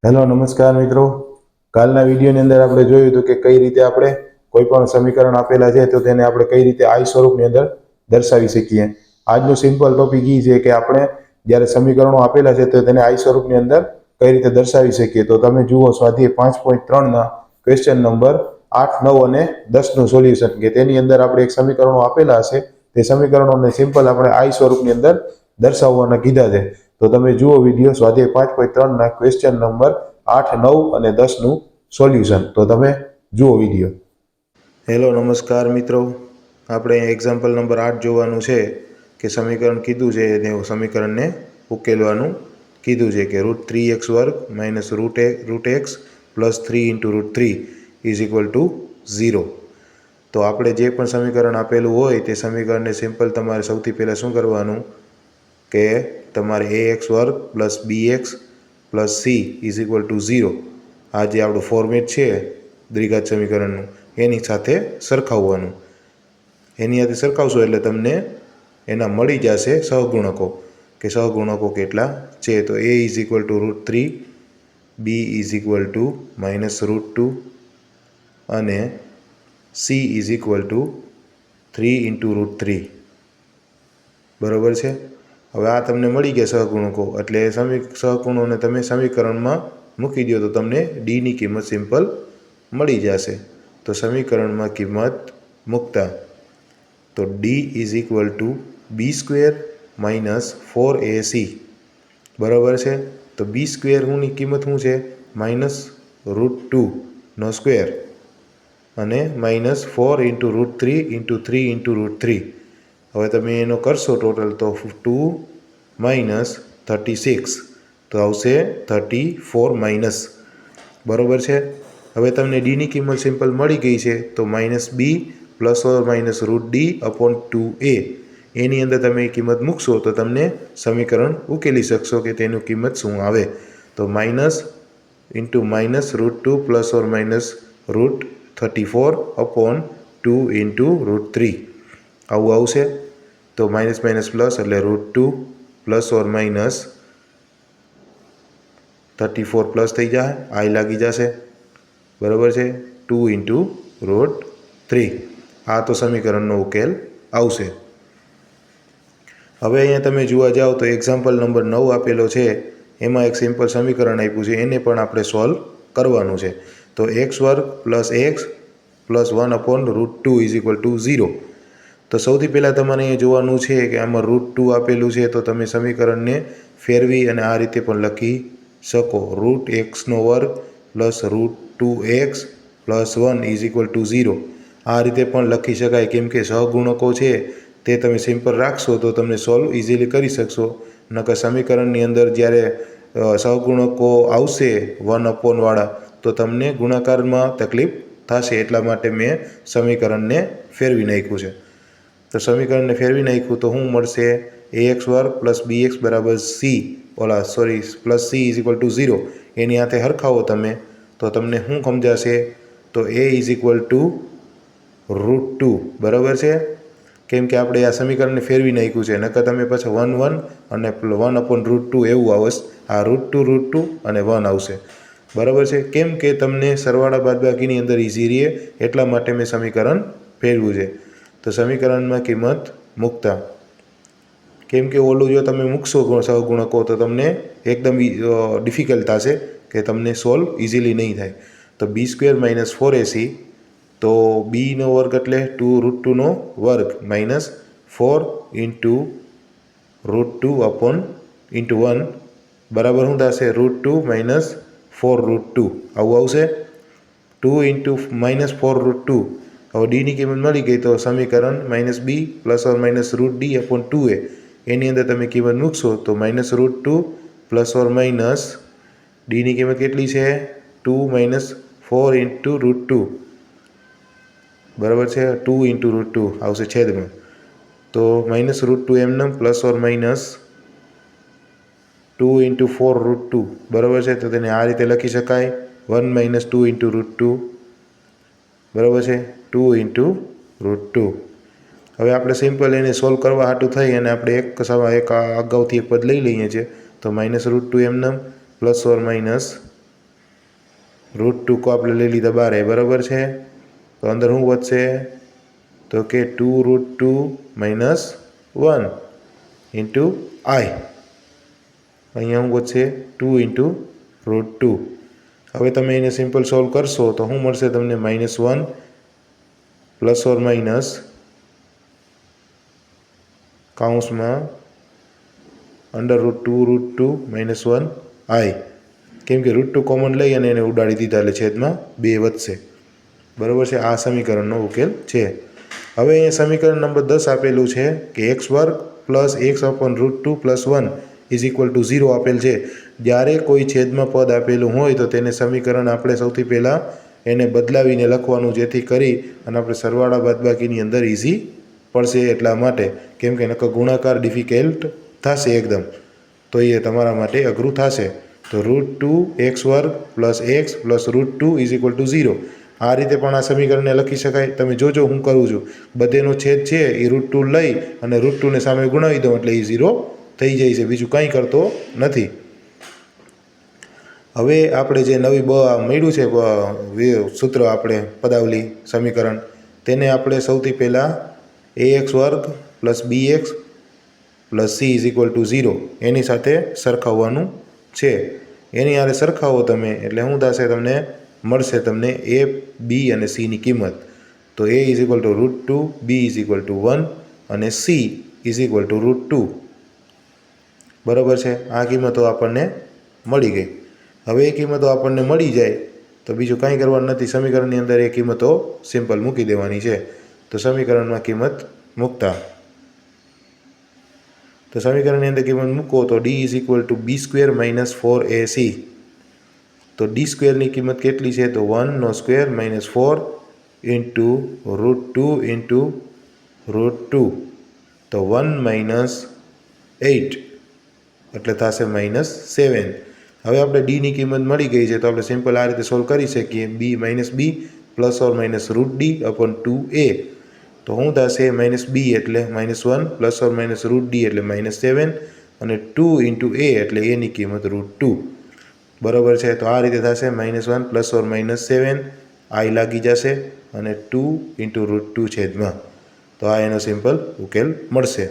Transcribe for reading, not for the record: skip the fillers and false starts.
Hello નમસ્કાર મિત્રો। કાલના વિડીયોની અંદર આપણે જોયું હતું કે કઈ રીતે આપણે કોઈ પણ સમીકરણ આપેલા છે તો તેને આપણે કઈ રીતે આઈ સ્વરૂપની અંદર દર્શાવી શકીએ। આજનો સિમ્પલ ટોપિક એ છે કે આપણે જ્યારે સમીકરણો આપેલા છે તો તેને આઈ સ્વરૂપની અંદર કઈ રીતે દર્શાવી શકીએ। તો તમે જુઓ સ્વાધ્યાય 5.3ના ક્વેશ્ચન નંબર 8, 9 અને 10નું સોલ્યુશન, કે તેની અંદર આપણે એક સમીકરણો આપેલા હશે, તે સમીકરણોને સિમ્પલ આપણે આઈ સ્વરૂપની અંદર દર્શાવવાના કીધા છે। તો તમે જુઓ વિડીયો સ્વાધ્યાય 5.3ના ક્વેશ્ચન નંબર 8, 9 અને 10નું સોલ્યુશન। તો તમે જુઓ વિડીયો। હેલો નમસ્કાર મિત્રો। આપણે એક્ઝામ્પલ નંબર 8 જોવાનું છે કે સમીકરણ કીધું છે તે સમીકરણને ઉકેલવાનું કીધું છે કે √3x² - √x + 3 × √3 = 0। તો આપણે જે પણ સમીકરણ આપેલું હોય તે સમીકરણને સિમ્પલ તમારે સૌથી પહેલાં શું કરવાનું કે તમારે ax² + bx + c = 0, આ જે આપણું ફોર્મેટ છે દ્વિઘાત સમીકરણનું, એની સાથે સરખાવવાનું। એની સાથે સરખાવશો એટલે તમને એના મળી જશે સહગુણકો, કે સહગુણકો કેટલા છે। તો a = √3, b = -√2 અને c = 3 × √3, બરાબર છે। હવે આ તમને મળી ગયા સહગુણકો, એટલે સહગુણોને તમે સમીકરણમાં મૂકી દો તો તમને ડીની કિંમત સિમ્પલ મળી જશે। તો સમીકરણમાં કિંમત મૂકતા તો d = b² - 4ac, બરાબર છે। તો b² ની કિંમત શું છે? -√2² અને -4 × √3 × 3 × √3। હવે તમે એનો કરશો ટોટલ તો 2 - 36, તો આવશે 34 - બરાબર છે। હવે તમને ડીની કિંમત સિમ્પલ મળી ગઈ છે, તો -b ± √d/2a, એની અંદર તમે એ કિંમત મૂકશો તો તમને સમીકરણ ઉકેલી શકશો કે તેનું કિંમત શું આવે। તો -(-) √2 ± √34/2 × √3 આવું આવશે। તો માઇનસ માઇનસ પ્લસ એટલે √2 ± 34 પ્લસ થઈ જાય, આઈ લાગી જશે, બરાબર છે। 2 × √3, આ તો સમીકરણનો ઉકેલ આવશે। હવે અહીંયા તમે જોવા જાઓ તો એક્ઝામ્પલ નંબર 9 આપેલો છે, એમાં એક સિમ્પલ સમીકરણ આપ્યું છે, એને પણ આપણે સોલ્વ કરવાનું છે। તો x² + x + 1/√2 = 0। તો સૌથી પહેલાં તમારે અહીંયા જોવાનું છે કે આમાં √2 આપેલું છે, તો તમે સમીકરણને ફેરવી અને આ રીતે પણ લખી શકો, √x² + √2x + 1 = 0। આ રીતે પણ લખી શકાય, કેમ કે સહગુણકો છે તે તમે સિમ્પલ રાખશો તો તમને સોલ્વ ઇઝીલી કરી શકશો। નકર સમીકરણની અંદર જ્યારે સહગુણકો આવશે 1/, વાળા તો તમને ગુણાકારમાં તકલીફ થશે, એટલા માટે મેં સમીકરણને ફેરવી નાખ્યું છે। તો સમીકરણને ફેરવી નાખ્યું તો શું મળશે? ax² + bx = c + c = 0, એની સાથે સરખાવો તમે તો તમને શું સમજાશે? તો a = √2, બરાબર છે, કેમ કે આપણે આ સમીકરણને ફેરવી નાખ્યું છે। નકર તમે પછી 1 1 અને 1/√2 એવું આવશે, આ √2 અને 1 આવશે, બરાબર છે, કેમ કે તમને સરવાળા બાદબાકીની અંદર ઇઝી રહે એટલા માટે મેં સમીકરણ ફેરવ્યું છે। તો સમીકરણમાં કિંમત મૂકતા, કેમ કે ઓલું જો તમે મૂકશો સહગુણકો તો તમને એકદમ ડિફિકલ્ટ થશે, કે તમને સોલ્વ ઇઝીલી નહીં થાય। તો b² - 4ac, તો b² એટલે 2√2 -4 × √2/(1), બરાબર શું થશે? √2 - 4√2 આવું આવશે, 2 × -4√2। હવે ડીની કિંમત મળી ગઈ તો સમીકરણ -b ± √d/2a, એની અંદર તમે કિંમત મૂકશો તો -√2 ± ડીની કિંમત કેટલી છે? 2 - 4 × √2, બરાબર છે, 2 × √2 આવશે છેદમાં, તો -√2 એમને ±2 × 4√2, બરાબર છે। તો તેને આ રીતે લખી શકાય, 1 - 2 × √2, બરાબર છે, 2 × √2। હવે આપણે સિમ્પલ એને સોલ્વ કરવા હાટું થઈ અને આપણે એક અગાઉથી એક પદ લઈ લઈએ છીએ, તો -√2 એમને ± √2 को આપણે લઈ લીધા બારે, બરાબર છે? તો અંદર શું વધશે? તો કે 2√2 - 1 ઇન્ટુ I. અહીંયા શું વધશે? 2 ઇન્ટુ √2. હવે તમે એને સિમ્પલ સોલ્વ કરશો તો શું મળશે તમને? -1 પ્લસ ઓર માઇનસ કૌંસમાં √2√2 - 1 I. કેમ કે √2 કોમન લઈ અને એને ઉડાડી દીધા એટલે છેદમાં 2 વધશે, બરાબર છે? આ સમીકરણનો ઉકેલ છે. હવે અહીંયા સમીકરણ નંબર 10 આપેલું છે કે x² પ્લસ x/√2 પ્લસ 1 = 0 આપેલ છે. જ્યારે કોઈ છેદમાં પદ આપેલું હોય તો તેને સમીકરણ આપણે સૌથી પહેલાં એને બદલાવીને લખવાનું, જેથી કરી અને આપણે સરવાળા બાદબાકીની અંદર ઇઝી પડશે એટલા માટે. કેમ કે નકર ગુણાકાર ડિફિકલ્ટ થશે એકદમ, તો એ તમારા માટે અઘરું થશે. તો √2x² પ્લસ x પ્લસ √2 = 0. આ રીતે પણ આ સમીકરણને લખી શકાય. તમે જોજો હું કરું છું, બધેનો છેદ છે એ √2 લઈ અને √2 ને સામે ગુણાવી દઉં એટલે એ 0 થઈ જાય છે, બીજું કંઈ કરતો નથી. હવે આપણે જે નવી મળ્યું છે સૂત્ર, આપણે પદાવલી સમીકરણ, તેને આપણે સૌથી પહેલાં ax² plus bx plus c = 0 એની સાથે સરખાવવાનું છે. એની હારે સરખાવો તમે એટલે શું થશે? તમને મળશે તમને a, b અને c ની કિંમત. તો a = √2, b = 1 અને c √2. બરાબર છે? આ કિંમતો આપણને મળી ગઈ. હવે એ કિંમતો આપણને મળી જાય તો બીજું કાંઈ કરવાનું નથી, સમીકરણની અંદર એ કિંમતો સિમ્પલ મૂકી દેવાની છે. તો સમીકરણમાં કિંમત મૂકતા, તો સમીકરણની અંદર કિંમત મૂકો તો d = b² - 4ac. તો d² ની કિંમત કેટલી છે? તો 1² - 4 ઇન્ટુ √2 ઇન્ટુ √2, તો 1 - 8 એટલે થશે -7. હવે આપણે ડીની કિંમત મળી ગઈ છે તો આપણે સિમ્પલ આ રીતે સોલ્વ કરી શકીએ. b plus or minus √d/2a. તો શું થશે? -b એટલે -1 પ્લસ ઓર માઇનસ √d એટલે -7 અને 2 ઇન્ટુ a એટલે a ની કિંમત √2. બરાબર છે? તો આ રીતે થશે -1 પ્લસ ઓર માઇનસ 7 I લાગી જશે અને 2 ઇન્ટુ √2 છેદમાં. તો આ એનો સિમ્પલ ઉકેલ મળશે.